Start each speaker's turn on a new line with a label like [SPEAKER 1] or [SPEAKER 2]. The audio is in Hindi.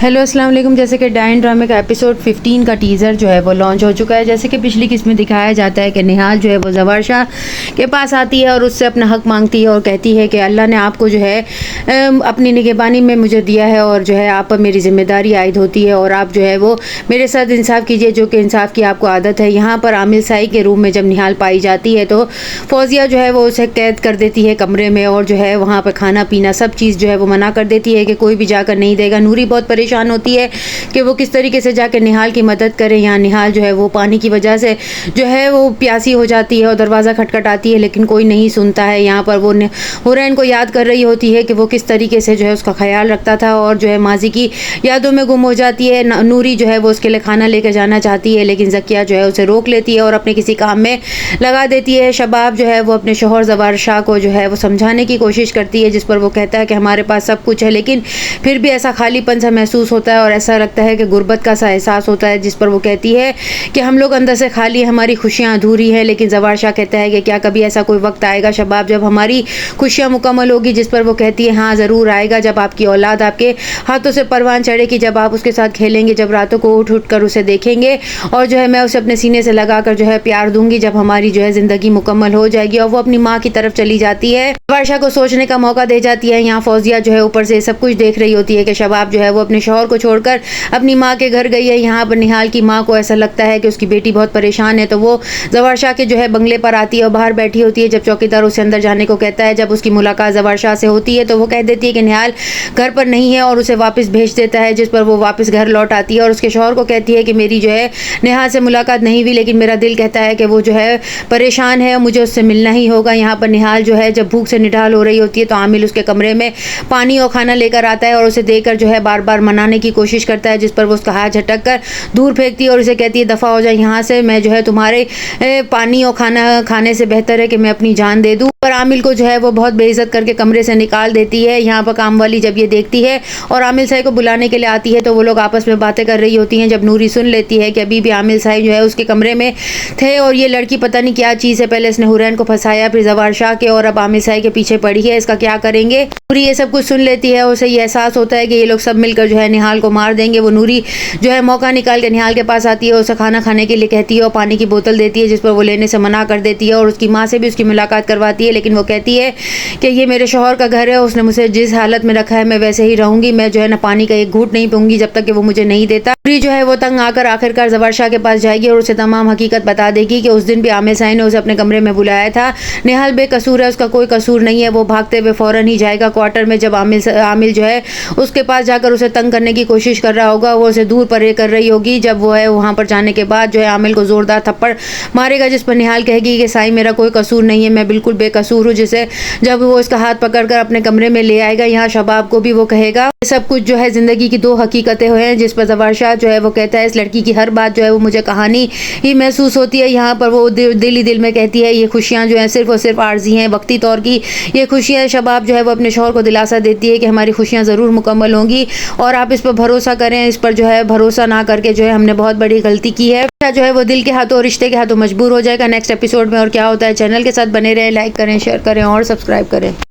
[SPEAKER 1] हेलो अस्सलाम वालेकुम। जैसे कि डायन ड्रामे का एपिसोड 15 का टीज़र जो है वो लॉन्च हो चुका है। जैसे कि पिछली किस्त में दिखाया जाता है कि निहाल जो है वो ज़वार शाह के पास आती है और उससे अपना हक़ मांगती है और कहती है कि अल्लाह ने आपको जो है अपनी निगहबानी में मुझे दिया है और जो है आप पर मेरी ज़िम्मेदारी आयद होती है और आप जो है वो मेरे साथ इंसाफ़ कीजिए, जो कि इंसाफ़ की आपको आदत है। यहाँ पर आमिल साई के रूम में जब निहाल पाई जाती है तो फौजिया जो है वो उसे कैद कर देती है कमरे में और जो है वहाँ पर खाना पीना सब चीज़ जो है वो मना कर देती है कि कोई भी जाकर नहीं देगा। नूरी बहुत परेशान होती है कि वो किस तरीके से जाकर निहाल की मदद करे। यहाँ निहाल जो है वो पानी की वजह से जो है वो प्यासी हो जाती है और दरवाज़ा खटखटाती है लेकिन कोई नहीं सुनता है। यहाँ पर वो हुरैन को याद कर रही होती है कि वो किस तरीके से जो है उसका ख्याल रखता था और जो है माजी की यादों में गुम हो जाती है। नूरी जो है वो उसके लिए खाना लेकर जाना चाहती है लेकिन ज़किया जो है उसे रोक लेती है और अपने किसी काम में लगा देती है। शबाब जो है वो अपने शोहर ज़वार शाह को जो है वो समझाने की कोशिश करती है, जिस पर वो कहता है कि हमारे पास सब कुछ है लेकिन फिर भी ऐसा खालीपन सा महसूस होता है और ऐसा लगता है कि गुर्बत का सा एहसास होता है। जिस पर वो कहती है कि हम लोग अंदर से खाली, हमारी खुशियाँ अधूरी हैं। लेकिन ज़वार शाह कहता है कि क्या कभी ऐसा कोई वक्त आएगा शबाब जब हमारी खुशियाँ मुकम्मल होगी? जिस पर वो कहती है हाँ ज़रूर आएगा, जब आपकी औलाद आपके हाथों से परवान चढ़ेगी, जब आप उसके साथ खेलेंगे, जब रातों को उठ उठ कर उसे देखेंगे और जो है मैं उसे अपने सीने से लगा कर जो है प्यार दूंगी, जब हमारी जो है ज़िंदगी मुकम्मल हो जाएगी। और वो अपनी माँ की तरफ चली जाती है, ज़वार शाह को सोचने का मौका दे जाती है। यहाँ फौजिया जो है ऊपर से सब कुछ देख रही होती है कि शबाब जो है वो अपने शौहर को छोड़कर अपनी माँ के घर गई है। यहाँ पर निहाल की माँ को ऐसा लगता है कि उसकी बेटी बहुत परेशान है तो वो ज़वार शाह के जो है बंगले पर आती है और बाहर बैठी होती है जब चौकीदार उसे अंदर जाने को कहता है। जब उसकी मुलाकात ज़वार शाह से होती है तो वो कह देती है कि निहाल घर पर नहीं है और उसे वापस भेज देता है, जिस पर वो वापस घर लौट आती है और उसके शौहर को कहती है कि मेरी जो है निहाल से मुलाकात नहीं हुई लेकिन मेरा दिल कहता है कि वो जो है परेशान है और मुझे उससे मिलना ही होगा। यहाँ पर निहाल जो है जब भूख से निढाल हो रही होती है तो आमिल उसके कमरे में पानी और खाना लेकर आता है और उसे देकर जो है बार बार मनाने की कोशिश करता है, जिस पर वो उसका हाथ झटक कर दूर फेंकती है और उसे कहती है दफ़ा हो जाए यहाँ से, मैं जो है तुम्हारे पानी और खाना खाने से बेहतर है कि मैं अपनी जान दे दूँ। पर आमिल को जो है वो बहुत बेइज्जत करके कमरे से निकाल देती है। यहाँ पर काम वाली जब ये देखती है और आमिल साहब को बुलाने के लिए आती है तो वो लोग आपस में बातें कर रही होती हैं। जब नूरी सुन लेती है कि अभी भी आमिल साहब जो है उसके कमरे में थे और ये लड़की पता नहीं क्या चीज़ है, पहले इसने हुरैन को फंसाया फिर ज़वार शाह के और अब आमिल साहब के पीछे पड़ी है, इसका क्या करेंगे? नूरी ये सब कुछ सुन लेती है, उसे ये एहसास होता है कि ये लोग सब मिलकर जो है निहाल को मार देंगे। वो नूरी जो है मौका निकाल के निहाल के पास आती है, उसे खाना खाने के लिए कहती है और पानी की बोतल देती है, जिस पर वो लेने से मना कर देती है और उसकी माँ से भी उसकी मुलाकात करवाती है। लेकिन वो कहती है कि ये मेरे शौहर का घर है, उसने मुझे जिस हालत में रखा है मैं वैसे ही रहूंगी, मैं जो है ना पानी का एक घूंट नहीं पीऊंगी जब तक कि वो मुझे नहीं देता। नूरी जो है वो तंग आकर आखिरकार ज़वार शाह के पास जाएगी और उसे तमाम हकीकत बता देगी कि उस दिन भी आमिर साहब ने उसे अपने कमरे में बुलाया था। निहाल बेकसूर है, उसका कोई कसूर नहीं है। वो भागते हुए फौरन ही जाएगा क्वार्टर में। जब आमिल जो है उसके पास जाकर उसे तंग करने की कोशिश कर रहा होगा, वो उसे दूर परे कर रही होगी। जब वो है वहाँ पर जाने के बाद जो है आमिल को ज़ोरदार थप्पड़ मारेगा, जिस पर निहाल कहेगी कि साईं मेरा कोई कसूर नहीं है, मैं बिल्कुल बेकसूर हूँ। जिसे जब वो इसका हाथ पकड़कर अपने कमरे में ले आएगा, यहाँ शबाब को भी वो कहेगा सब कुछ जो है ज़िंदगी की दो हकीकतें हैं, जिस पर ज़वार शाह जो है वो कहता है इस लड़की की हर बात जो है वो मुझे कहानी ही महसूस होती है। यहाँ पर वो दिल ही दिल में कहती है ये खुशियाँ जो हैं सिर्फ और सिर्फ आर्जी हैं, वक्ती तौर की ये खुशियाँ। शबाब जो है वो अपने शौहर को दिलासा देती है कि हमारी खुशियाँ ज़रूर मुकम्मल होंगी और आप इस पर भरोसा करें। इस पर जो है भरोसा ना करके जो है हमने बहुत बड़ी गलती की है। जो है वो दिल के हाथों और रिश्ते के हाथों मजबूर हो जाएगा। नेक्स्ट एपिसोड में और क्या होता है चैनल के साथ बने रहें, लाइक करें, शेयर करें और सब्सक्राइब करें।